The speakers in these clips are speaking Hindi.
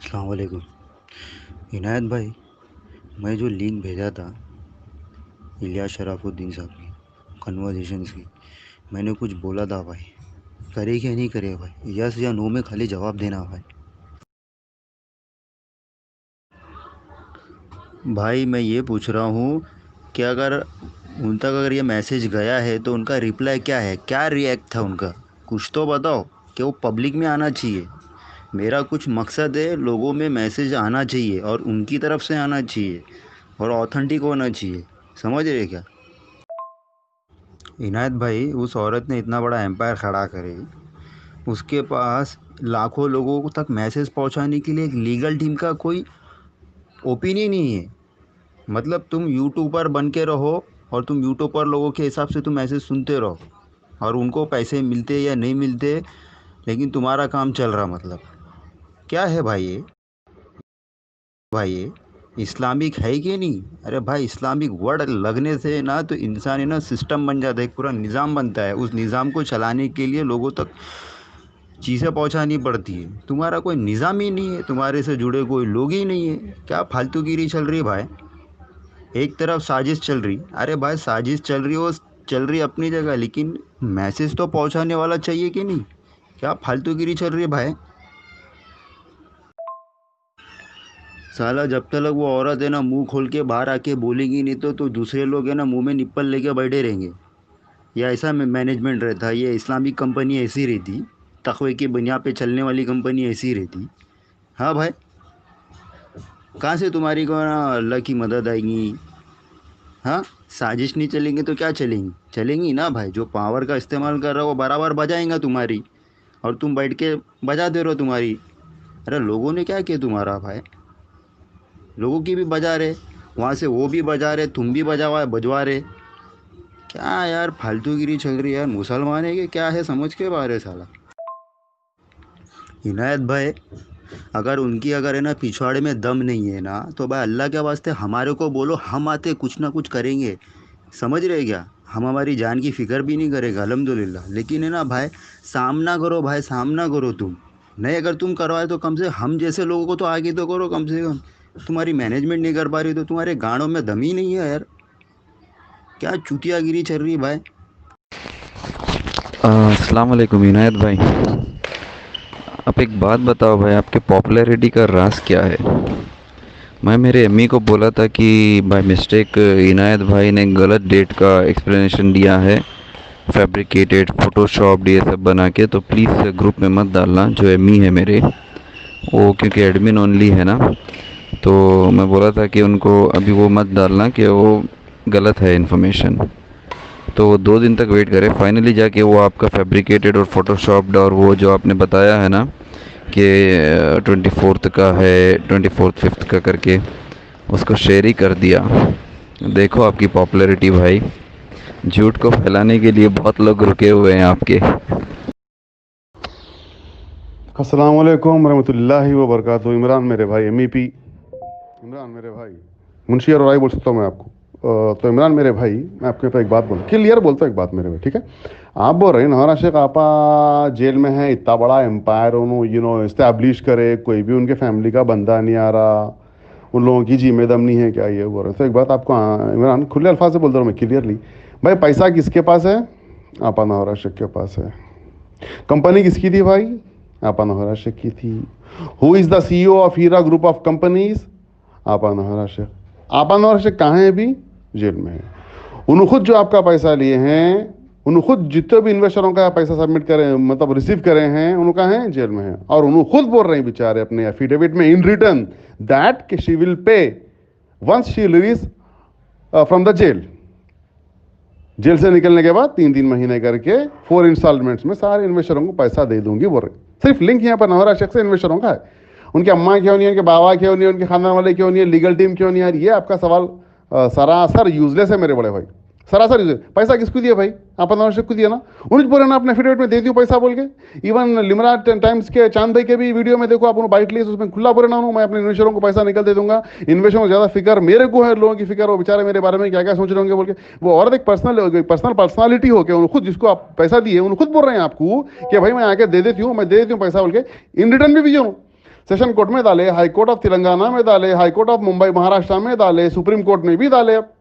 अस्सलाम वालेकुम। इनायत भाई, मैं जो लिंक भेजा था इलियास शराफुद्दीन साहब की कन्वर्जेशंस की, मैंने कुछ बोला था भाई, करे क्या नहीं करे भाई, यस या नो में खाली जवाब देना भाई। भाई मैं ये पूछ रहा हूँ कि अगर उन तक अगर ये मैसेज गया है तो उनका रिप्लाई क्या है, क्या रिएक्ट था उनका, कुछ तो बताओ। कि वो पब्लिक में आना चाहिए। मेरा कुछ मकसद है, लोगों में मैसेज आना चाहिए और उनकी तरफ से आना चाहिए और ऑथेंटिक होना चाहिए। समझ रहे क्या? इनायत भाई, उस औरत ने इतना बड़ा एम्पायर खड़ा करे, उसके पास लाखों लोगों को तक मैसेज पहुंचाने के लिए एक लीगल टीम का कोई ओपिनियन नहीं है। मतलब तुम यूट्यूबर बन के रहो और तुम यूट्यूबर लोगों के हिसाब से तुम मैसेज सुनते रहो और उनको पैसे मिलते या नहीं मिलते, लेकिन तुम्हारा काम चल रहा। मतलब क्या है भाई ये? भाई ये इस्लामिक है कि नहीं? अरे भाई, इस्लामिक वर्ड लगने से ना तो इंसान है ना सिस्टम बन जाता है, एक पूरा निज़ाम बनता है। उस निज़ाम को चलाने के लिए लोगों तक चीज़ें पहुंचानी पड़ती है। तुम्हारा कोई निज़ाम ही नहीं है, तुम्हारे से जुड़े कोई लोग ही नहीं है। क्या फालतूगिरी चल रही है भाई? एक तरफ साजिश चल रही, अरे भाई साजिश चल रही हो, चल रही अपनी जगह, लेकिन मैसेज तो पहुंचाने वाला चाहिए कि नहीं? क्या फालतूगिरी चल रही है भाई? साला जब तक वो औरत है ना मुंह खोल के बाहर आके बोलेगी नहीं तो दूसरे लोग है ना मुंह में निप्पल लेके बैठे रहेंगे। या ऐसा मैनेजमेंट रहता, ये इस्लामिक कंपनी ऐसी रहती, तकवे की बुनियाद पे चलने वाली कंपनी ऐसी रहती। हाँ भाई, कहाँ से तुम्हारी को ना अल्लाह की मदद आएगी? हाँ, साजिश नहीं चलेंगे तो क्या चलेंगी? चलेंगी ना भाई। जो पावर का इस्तेमाल कर रहा हो वो बराबर बजाएगा तुम्हारी, और तुम बैठ के बजा दे रहे हो तुम्हारी। अरे लोगों ने क्या किया तुम्हारा भाई? लोगों की भी बजा रहे, वहाँ से वो भी बजा रहे, तुम भी बजवा रहे। क्या यार फालतूगिरी चल रही है यार, मुसलमान है कि क्या है, समझ के बाहर है साला। इनायत भाई, अगर उनकी अगर है ना पिछवाड़े में दम नहीं है ना तो भाई अल्लाह के वास्ते हमारे को बोलो, हम आते कुछ ना कुछ करेंगे। समझ रहे क्या? हम हमारी जान की फिक्र भी नहीं करेगा अल्हम्दुलिल्लाह, लेकिन है ना भाई, सामना करो भाई, सामना करो तुम। नहीं अगर तुम करवाए तो कम से हम जैसे लोगों को तो आगे तो करो कम से कम। तुम्हारी मैनेजमेंट नहीं कर पा रही तो तुम्हारे गाड़ों में दम ही नहीं है यार। क्या चुतियागिरी चल रही है भाई? अस्सलाम वालेकुम इनायत भाई। आप एक बात बताओ भाई, आपके पॉपुलैरिटी का राज क्या है? मैं मेरे अम्मी को बोला था कि बाय मिस्टेक इनायत भाई ने गलत डेट का एक्सप्लेनेशन दिया है, फैब्रिकेटेड फोटोशॉप ये सब बना के, तो प्लीज़ ग्रुप में मत डालना। जो अम्मी है मेरे, वो क्योंकि एडमिन ओनली है ना, तो मैं बोला था कि उनको अभी वो मत डालना कि वो गलत है इन्फॉर्मेशन। तो वो 2 दिन तक वेट करे, फाइनली जाके वो आपका फैब्रिकेटेड और फोटोशॉप्ड और वो जो आपने बताया है ना कि 24th का है, 24th 5th का करके, उसको शेयर ही कर दिया। देखो आपकी पॉपुलैरिटी भाई, झूठ को फैलाने के लिए बहुत लोग रुके हुए हैं आपके। अस्सलाम वालेकुम रहमतुल्लाहि व बरकातुहू। इमरान मेरे भाई, MEP इमरान मेरे भाई, मुंशी और राय बोल सकता हूँ मैं आपको। तो इमरान मेरे भाई, मैं आपके पास एक बात बोलूँ, क्लियर बोलता हूँ एक बात मेरे भाई, ठीक है? आप बोल रहे हैं नवारा शेख आपा जेल में है, इतना बड़ा एम्पायर उन्होंने इस्टेब्लिश करे, कोई भी उनके फैमिली का बंदा नहीं आ रहा, उन लोगों की जी में दम नहीं है, क्या ये बोल रहे हैं? तो एक बात आपको इमरान खुले अल्फाज से बोल रहा हूँ मैं क्लियरली, भाई पैसा किसके पास है? आपा नवारा शेख के पास है। कंपनी किसकी थी भाई? आपा नवारा शेख की थी। Who is the CEO of Heera group of companies? आपा नवारा शेख। आपा नवारा शेख कहाँ है अभी? जेल में है। उन्होंने खुद जो आपका पैसा लिए हैं, उन्होंने खुद जितने भी इन्वेस्टरों का पैसा सबमिट करे, मतलब रिसीव करे हैं, उन्होंने कहा है जेल में है। और उन्होंने खुद बोल रहे हैं बेचारे अपने एफिडेविट में in return that she will pay once she release from the jail. Jail से निकलने के बाद 3-3 महीने करके 4 इंस्टॉलमेंट्स में सारे इन्वेस्टरों को पैसा दे दूंगी बोल रहे। सिर्फ लिंक यहाँ पर नवरा शख्स से इन्वेस्टरों का है। उनके अम्मा क्यों नहीं है, उनके बाबा क्यों नहीं है, उनके खानदान वाले क्यों नहीं है, लीगल टीम क्यों नहीं है? ये आपका सवाल सरासर यूजलेस है मेरे बड़े भाई, सरासर यूजलेस। पैसा किसको दिया भाई? आप नवरा शेख को दिया ना। उन्हें बोले ना अपने एफिडेविट में दे दियो पैसा बोल के। इवन लिमरा टाइम्स के चांद भाई के भी वीडियो में देखो आप, उन्होंने बाइट ली, उसमें खुला बोले ना मैं अपने इन्वेस्टरों को पैसा निकल दे दूंगा। इन्वेस्टरों को ज्यादा फिक्र मेरे को है, लोगों की फिक्र, वो बेचारे मेरे बारे में क्या क्या सोच रहे होंगे बोल के। वो औरत एक पर्सनालिटी हो के खुद जिसको आप पैसा दिए, उन्होंने खुद बोल रहे हैं आपको कि भाई मैं आके दे देती हूँ, मैं दे देती हूँ पैसा बोल के, इन रिटर्न भी दिए। सेशन कोर्ट में डाले, हाई कोर्ट ऑफ तेलंगाना में डाले, high court of Mumbai Maharashtra में डाले, सुप्रीम कोर्ट में भी डाले। अब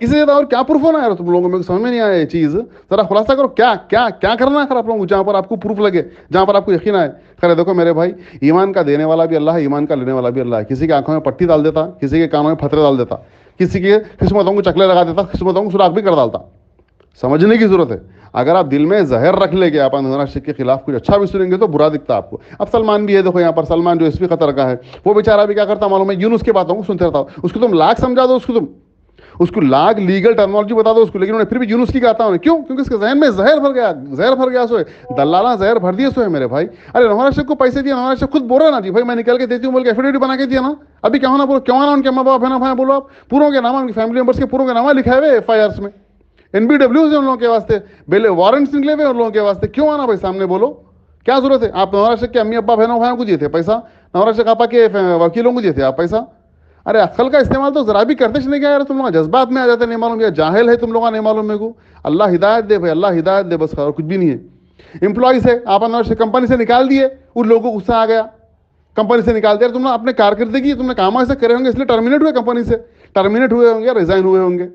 इससे ज्यादा और क्या प्रूफ होना है तुम लोगों को? मेरे को समझ में नहीं आया ये चीज, जरा खुलासा करो क्या क्या क्या करना है आप लोगों को, जहां पर आपको प्रूफ लगे, जहां पर आपको यकीन आए। खैर देखो मेरे भाई, ईमान का देने वाला भी अल्लाह है, ईमान का लेने वाला भी अल्लाह है। किसी की आंखों में पट्टी डाल देता, किसी के कानों में फतरे डाल देता, किसी के किस्मतों को चकले लगा देता, किस्मतों को सुराख भी कर डालता। समझने की जरूरत है। अगर आप दिल में जहर रख लेंगे आप शेख के खिलाफ कुछ अच्छा भी सुनेंगे तो बुरा दिखता आपको। अब सलमान भी है, देखो यहाँ पर सलमान जो एसपी खतर का है, वो बेचारा भी क्या करता मालूम है, यूनुस की बातों को सुनते रहता हूँ। उसको तुम लाख समझा दो, उसको लाख लीगल टर्मिनोलॉजी बता दो उसको, लेकिन उन्हें फिर भी यूनुस की कहता हूँ। क्यों? क्योंकि उसके जहन में जहर भर गया सोए, दलाला जहर भर दिए सोए मेरे भाई। अरे नवाज शेख को पैसे दिया, नवाज शेख खुद बोल रहा ना जी भाई मैं निकल के देती हूँ बोल के एफिडेविट बना के दिया ना। अभी क्या होना बोलो, क्यों आना उनके माँ बाप है ना भाई, बोलो आप पूरों के नाम, उनकी फैमिली मेंबर्स के पूरों के नाम लिखा हुए FIRs में, NBW से उन लोगों के वास्ते बेले वारंट्स निकले हुए उन लोगों के वास्ते। क्यों आना भाई सामने, बोलो क्या जरूरत है? आप नवाज शेख के अम्मी अब्बा बहनों भाइयों को दिए थे पैसा, नवाज शेख आपा के वकीलों को दिए थे आप पैसा। अरे अक्ल का इस्तेमाल तो जरा भी करते नहीं क्या यार, तुम लोग जज्बात में आ जाते, नहीं मालूम, या जाहिल है तुम लोग, नहीं मालूम मेरे को। अल्लाह हिदायत दे भाई, अल्लाह हिदायत दे, बस और कुछ भी नहीं है। एम्प्लॉइज है आप नवाज शेख कंपनी से निकाल दिए, उन लोगों को गुस्सा आ गया, कंपनी से निकाल दिया। तुम लोग अपने कारकर्दगी तुमने काम ऐसे करे होंगे इसलिए टर्मिनेट हुए, कंपनी से टर्मिनेट हुए होंगे, रिजाइन हुए होंगे।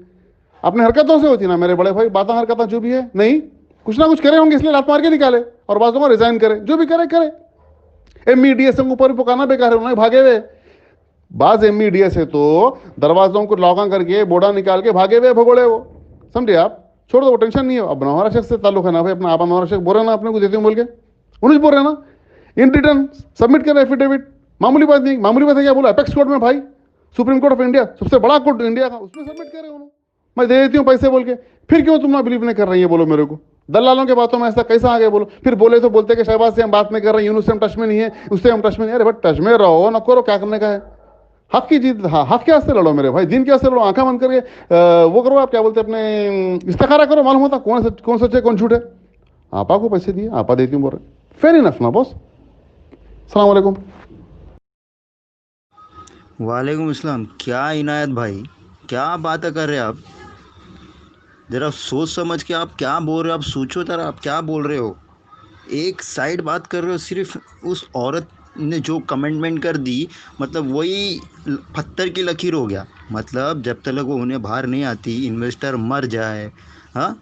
अपने हरकतों से होती ना मेरे बड़े भाई, बातें हरकतें जो भी है, नहीं कुछ ना कुछ करे होंगे इसलिए लात मार के निकाले, और बातों को रिजाइन करे, जो भी करे करे। MEDS के ऊपर पुकाना बेकार है, उन्होंने भागे हुए बाज MEDS है तो दरवाजों को लॉक करके बोर्डा निकाल के भागे हुए भगोड़े वो, समझे आप? छोड़ दो, वो टेंशन नहीं है। अब नवारा शेख से ताल्लुक है ना भाई अपना, आप नवारा शेख बोल रहे ना अपने को देते हूँ बोल के, उन्हें बोल रहे ना इन रिटर्न सबमिट करें एफिडेविट, मामूली बात नहीं, मामूली बात है क्या बोला, अपेक्स कोर्ट में भाई, सुप्रीम कोर्ट ऑफ इंडिया सबसे बड़ा कोर्ट इंडिया का, उसमें सबमिट करे उन्होंने, मैं दे देती हूँ पैसे बोल के। फिर क्यों तुम ना बिलीव नहीं कर रही है बोलो मेरे को? दलालों के बातों में ऐसा कैसा आ गया बोलो? फिर बोले तो बोलते कि शहबाज से हम बात नहीं कर रहे हैं, यूनुस से हम टच में नहीं है, उससे हम टच में नहीं है। अरे बट टच में रहो ना करो, क्या करने का है? हक की जीत, हाँ हक के वास्ते लड़ो मेरे भाई, दिन के वास्ते लड़ो, आंखा बंद करके वो करो, आप क्या बोलते हैं अपने इस्तेखारा करो, मालूम होता कौन सच है कौन झूठ है। आपा को पैसे दिए, आपा देती हूँ बोल रहे, फेयर इनफ ना बॉस। सलाम वालेकुम। वालेकुम अस्सलाम। क्या इनायत भाई, क्या बातें कर रहे हैं आप? जरा सोच समझ के आप क्या बोल रहे हो, आप सोचो जरा, आप क्या बोल रहे हो? एक साइड बात कर रहे हो, सिर्फ उस औरत ने जो कमेंटमेंट कर दी, मतलब वही पत्थर की लकीर हो गया। मतलब जब तक वो उन्हें बाहर नहीं आती, इन्वेस्टर मर जाए, हाँ,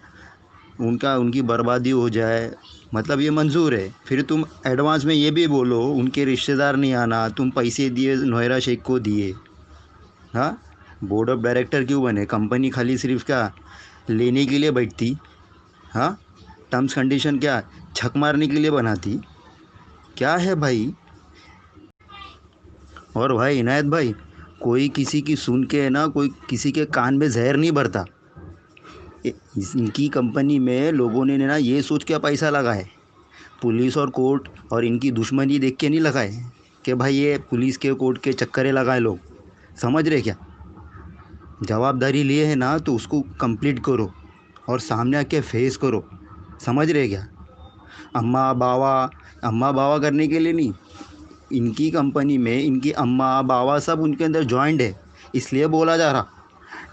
उनकी बर्बादी हो जाए, मतलब ये मंजूर है। फिर तुम एडवांस में ये भी बोलो उनके रिश्तेदार नहीं आना, तुम पैसे दिए नोहरा शेख को दिए, हाँ। बोर्ड ऑफ डायरेक्टर क्यों बने? कंपनी खाली सिर्फ क्या लेने के लिए बैठती, हाँ? टर्म्स कंडीशन क्या छक मारने के लिए बनाती? क्या है भाई? और भाई इनायत भाई, कोई किसी की सुन के है ना, कोई किसी के कान में जहर नहीं भरता। इनकी कंपनी में लोगों ने ना ये सोच के पैसा लगा है, पुलिस और कोर्ट और इनकी दुश्मनी देख के नहीं लगाए कि भाई ये पुलिस के कोर्ट के चक्करे लगाए लोग। समझ रहे क्या? जवाबदारी लिए है ना तो उसको कंप्लीट करो और सामने आके फेस करो। समझ रहे क्या? अम्मा बावा करने के लिए नहीं, इनकी कंपनी में इनकी अम्मा बावा सब उनके अंदर जॉइंट है, इसलिए बोला जा रहा।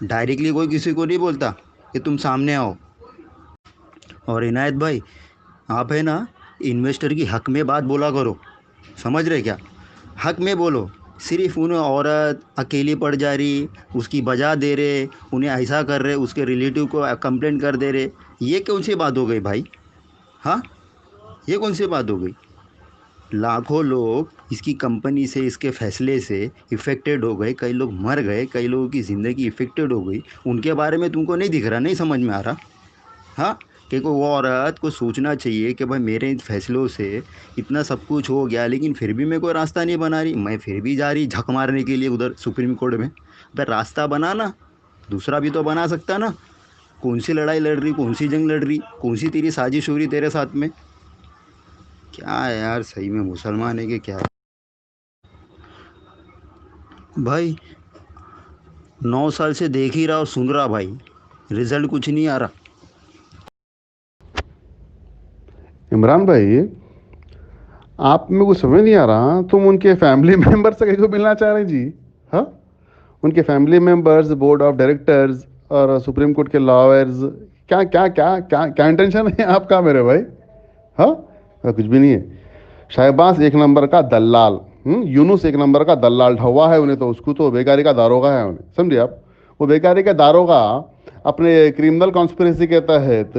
डायरेक्टली कोई किसी को नहीं बोलता कि तुम सामने आओ। और इनायत भाई, आप है ना इन्वेस्टर की हक में बात बोला करो। समझ रहे क्या? हक में बोलो। सिर्फ उन्हें औरत अकेली पड़ जा रही, उसकी बजा दे रहे, उन्हें ऐसा कर रहे, उसके रिलेटिव को कंप्लेंट कर दे रहे, ये कौन सी बात हो गई भाई? हाँ, ये कौन सी बात हो गई? लाखों लोग इसकी कंपनी से, इसके फैसले से इफ़ेक्टेड हो गए, कई लोग मर गए, कई लोगों की ज़िंदगी इफ़ेक्टेड हो गई। उनके बारे में तुमको नहीं दिख रहा, नहीं समझ में आ रहा? हाँ, कि वो औरत को सोचना चाहिए कि भाई मेरे इन फैसलों से इतना सब कुछ हो गया, लेकिन फिर भी मैं कोई रास्ता नहीं बना रही, मैं फिर भी जा रही झक मारने के लिए उधर सुप्रीम कोर्ट में। भाई रास्ता बनाना, दूसरा भी तो बना सकता ना। कौन सी लड़ाई लड़ रही, कौन सी जंग लड़ रही, कौन सी तेरी साजिश हो रही तेरे साथ में? क्या है यार, सही में मुसलमान है कि क्या? भाई 9 साल से देख ही रहा और सुन रहा भाई, रिजल्ट कुछ नहीं आ रहा। इमरान भाई, आप में कुछ समझ नहीं आ रहा, तुम उनके फैमिली मेंबर से किसी को मिलना चाह रहे हैं जी? हाँ, उनके family members, board of directors और सुप्रीम कोर्ट के लॉयर्स, क्या क्या क्या क्या क्या इंटेंशन है आपका मेरे भाई? हाँ, कुछ भी नहीं है। शहबाज एक नंबर का दलाल, यूनुस एक नंबर का दल्लाल ढवा है उन्हें, तो उसको तो बेकारी का दारोगा है उन्हें, समझे आप। वो बेकारी का दारोगा अपने क्रिमिनल कॉन्स्पिरेसी के तहत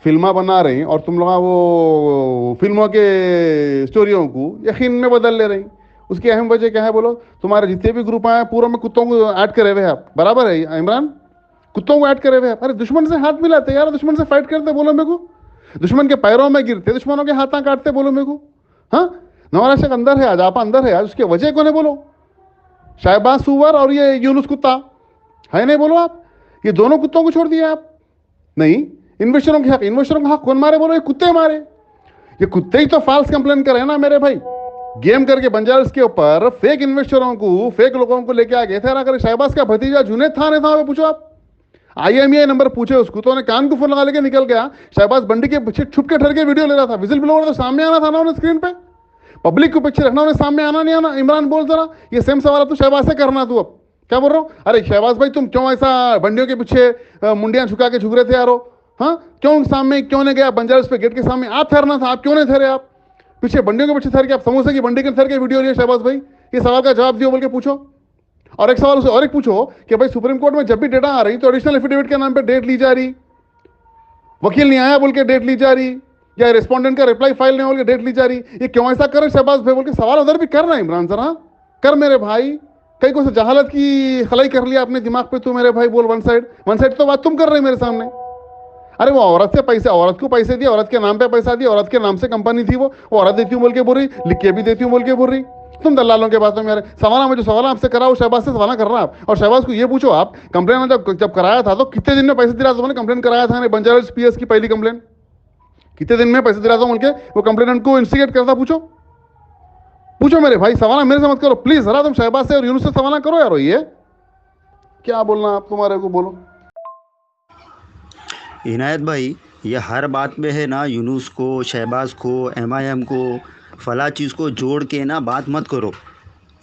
फिल्मा बना रही हैं, और तुम लोग वो फिल्मों के स्टोरियों को यकीन में बदल ले रही। उसकी अहम वजह क्या है बोलो? तुम्हारे जितने भी ग्रुप आए पूरों में कुत्तों को ऐड करे हुए हैं आप, बराबर है इमरान? कुत्तों को ऐड करे हुए हैं। अरे दुश्मन से हाथ मिलाते यार, दुश्मन से फाइट करते, बोलो मेरे को। दुश्मन के पैरों में गिरते, दुश्मनों के हाथां काटते, बोलो मेरे को। हाँ, नवारा शेख अंदर है आज, आप अंदर है आज, उसकी वजह कौन है बोलो? शाहबाज सुवर और ये यूनुस कुत्ता है, नहीं बोलो आप? ये दोनों कुत्तों को छोड़ दिया आप? नहीं, इन्वेस्टरों का हक कौन मारे बोलो? ये कुत्ते मारे। ये कुत्ते ही तो फॉल्स कंप्लेन करे ना मेरे भाई। गेम करके बंजारास के ऊपर फेक इन्वेस्टरों को, फेक लोगों को लेके आ गए थे। अगर शहबाज का भतीजा जुनेद था, नहीं था, पूछो आप। IMEI नंबर पूछे उसको, तो उन्हें कान को फोन लगा लेके निकल गया। शहबाज बंडी के पीछे छुप के ठहर के वीडियो ले रहा था। विजिल ब्लोअर तो सामने आना था ना उन्हें, स्क्रीन पे पब्लिक को पीछे रखना, उन्हें सामने आना नहीं आना? इमरान बोल जरा, ये सेम सवाल तू शहबाज से करना। तू अब क्या बोल रहा हूँ? अरे शहबाज भाई, तुम क्यों ऐसा बंडियों के पीछे मुंडियां झुका के झुक रहे थे यारो? हाँ, क्यों सामने क्यों नहीं गया? बंजारास पे गेट के सामने आप ठहरना था, आप क्यों नहीं ठहरे? आप पीछे बंडियों के पीछे ठहर के आप समोसे की बंडी के ठहर के वीडियो लिए शहबाज भाई? ये सवाल का जवाब दियो बोल के पूछो। और एक सवाल और एक पूछो कि भाई सुप्रीम कोर्ट में जब भी डेटा आ रही तो एडिशनल एफिडेविट के नाम पे डेट ली जा रही, वकील नहीं आया बोल के डेट ली जा रही, या रिस्पोंडेंट का रिप्लाई फाइल नहीं बोल के डेट ली जा रही। ये क्यों ऐसा करे शहबाज भाई बोल के सवाल उधर भी कर रहा है इमरान जरा कर मेरे भाई। कई को से जहालत की खलाई कर लिया अपने दिमाग पे तू मेरे भाई। बोल वन साइड तो बात तुम कर रहे मेरे सामने। अरे वो औरत से पैसे, औरत को पैसे दिए, औरत के नाम पे पैसा दिया, औरत के नाम से कंपनी थी, वो औरत देती हूँ बोल के बोल रही, लिख के भी देती हूँ बोल के बोल रही। तुम दलालों के बातों में सवाल में जो सवाल आपसे करा वो शहबाज से सवाल कर रहा आप। और शहबाज को ये पूछो आप, कंप्लेन जब कराया था तो कितने दिन में पैसे दिला था? कंप्लेन कराया था बंजारास PS की पहली कंप्लेन, कितने दिन में पैसे दिला था बोल के वो कंप्लेनेंट को इंस्टिगेट करता? पूछो मेरे भाई, सवाल मेरे से मत करो प्लीज। जरा तुम शहबाज से और यूनुस से सवाल करो यार। ये क्या बोलना आप, तुम्हारे को बोलो। इनायत भाई, ये हर बात में है ना, यूनुस को, शहबाज को, MIM को, फला चीज़ को जोड़ के ना बात मत करो।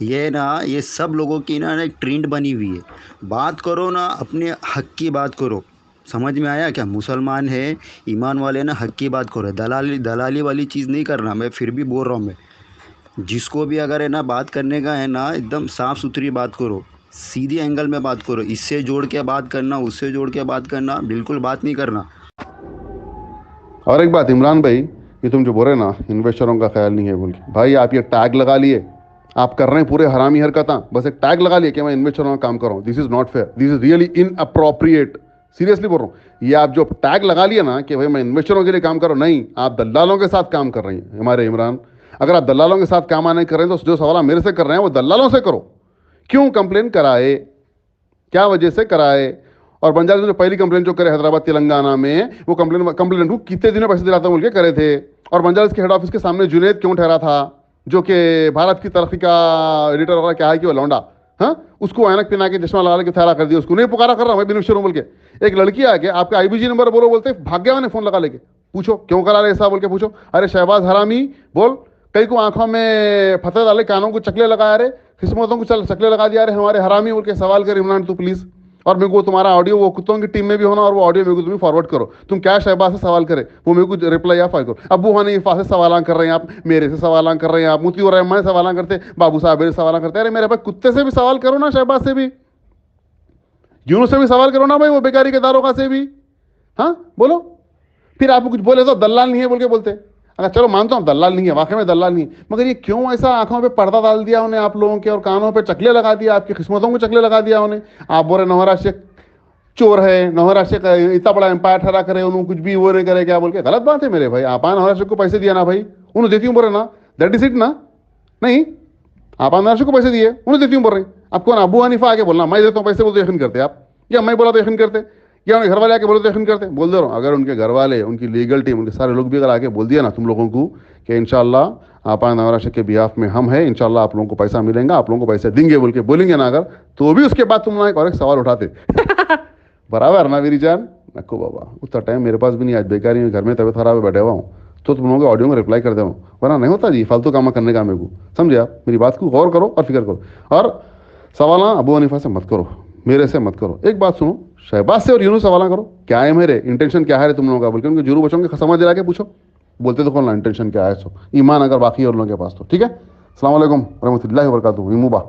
ये ना, ये सब लोगों की ना एक ट्रेंड बनी हुई है। बात करो ना, अपने हक की बात करो। समझ में आया क्या? मुसलमान है, ईमान वाले ना, हक की बात करो। दलाली वाली चीज़ नहीं करना। मैं फिर भी बोल रहा हूँ, मैं जिसको भी अगर है ना बात करने का है ना, एकदम साफ़ सुथरी बात करो, सीधी एंगल में बात करो। इससे जोड़ के बात करना, उससे जोड़ के बात करना, बिल्कुल बात नहीं करना। और एक बात इमरान भाई, ये तुम जो बोल रहे ना इन्वेस्टरों का ख्याल नहीं है बोल के, भाई आप ये टैग लगा लिए, आप कर रहे हैं पूरे हरामी हरकत। बस एक टैग लगा लिए कि मैं इन्वेस्टरों का काम कर रहा हूँ। This is not fair, this is really inappropriate. Seriously बोल रहा हूँ, ये आप जो टैग लगा लिया ना कि भाई मैं इन्वेस्टरों के लिए काम कर रहा हूँ, नहीं, आप दलालों के साथ काम कर रही हैं हमारे इमरान। अगर आप दलालों के साथ काम आने कर रहे हैं तो जो सवाल आप मेरे से कर रहे हैं वो दलालों से करो। क्यों कंप्लेन कराए, क्या वजह से कराए? और बंजारा ने पहली कंप्लेन जो करे हैदराबाद तेलंगाना में, वो कंप्लेन को कितने दिन में पैसे दिलाता बोल के करे थे। और बंजारा के हेड ऑफिस के सामने जुनेद क्यों ठहरा था, जो कि भारत की तरक्की का एडिटर वाला क्या है कि वो लौंडा, हाँ, उसको ऐनक पिना के चश्मा लगा के ठहरा कर दिया। उसको नहीं पुकारा कर रहा मैं बेनिफिशियरी बोल के। एक लड़की आके आपका IBG नंबर बोलो बोलते भाग्य मैंने फोन लगा लेके, पूछो क्यों करा रहे ऐसा बोल के पूछो। अरे शहबाज हरामी बोल, कई को आंखों में फतेह डाले, कानों को चकले लगा रहे, किस्मतों को चकले लगा दिया रहे हमारे हरामी बोल के सवाल कर इमरान तू प्लीज। और मेरे को तुम्हारा ऑडियो वो कुत्तों की टीम में भी होना, और वो ऑडियो मेरे को तुम्हें फॉरवर्ड करो। तुम क्या शहबाज से सवाल करे वो मेरे को रिप्लाई आप फाइल करो। अबू हानी इफा से सवाल कर रहे हैं आप, मेरे से सवाल कर रहे हैं आप, मुती और रहमान से सवाल करते, बाबू साहब से सवाल करते। अरे मेरे भाई कुत्ते से भी सवाल करो ना, शहबाज से भी, यूनुस से भी सवाल करो ना भाई, वो बेकारी के दारोगा से भी। हाँ बोलो, फिर आप कुछ बोले तो दलाल नहीं है बोल के बोलते। अगर चलो मानता हूँ दलाल नहीं है, वाकई में दलाल नहीं है, मगर ये क्यों ऐसा आंखों पे पर्दा डाल दिया उन्हें आप लोगों के, और कानों पे चकले लगा दिया, आपकी किस्मतों को चकले लगा दिया उन्हें। आप बोल रहे नौहरा शेख चोर है, नौहरा शेख इतना बड़ा एम्पायर ठहरा करे, उन्होंने कुछ भी वो नहीं करे क्या बोल के, गलत बात है मेरे भाई। आप नौहरा शेख को पैसे दिया ना भाई, उन्हें देती हूँ बोल रहे ना, दैट इज इट ना। नहीं, आप नौहरा शेख को पैसे दिए, उन्हें देती हूँ बोल रहे। आपको ना अबू हनीफा आके बोलना मैं देता हूँ पैसे, बोल तो यकीन करते आप, या मैं बोला तो यकीन करते, या उनके घर वाले आके बोले तो यकीन करते। बोल दे रहा हूँ, अगर उनके घर वाले, उनकी लीगल टीम, उनके सारे लोग भी अगर आके बोल दिया ना तुम लोगों को कि इंशाल्लाह आप नौहरा शेख के बिहाफ में हम हैं, इंशाल्लाह आप लोगों को पैसा मिलेगा, आप लोगों को पैसे देंगे बोल के बोलेंगे ना अगर, तो भी उसके बाद तुम लोग और एक सवाल उठाते बराबर ना मेरी जान। नको बाबा, उतना टाइम मेरे पास भी नहीं, आज बेकारी में घर में तबियत खराब है, बैठे हुआ हूँ, तो तुम लोगों के ऑडियो में रिप्लाई कर दे रहा हूँ, वरना नहीं होता जी फालतू काम करने का मेरे को। समझे आप मेरी बात को, गौर करो और फिक्र करो। और सवाल अबू हनीफा से मत करो, मेरे से मत करो। एक बात सुनो, शहबाज से और यूनुस सवाल करो, क्या है मेरे इंटेंशन, क्या है तुम लोगों का बोल के उनके जुरू बच्चों के समझ दिला के पूछो, बोलते तो कौन ना इंटेंशन क्या है। सो ईमान अगर बाकी और लोगों के पास तो ठीक है, अस्सलाम वालेकुम रहमतुल्लाहि व बरकातुहू। इमूबा।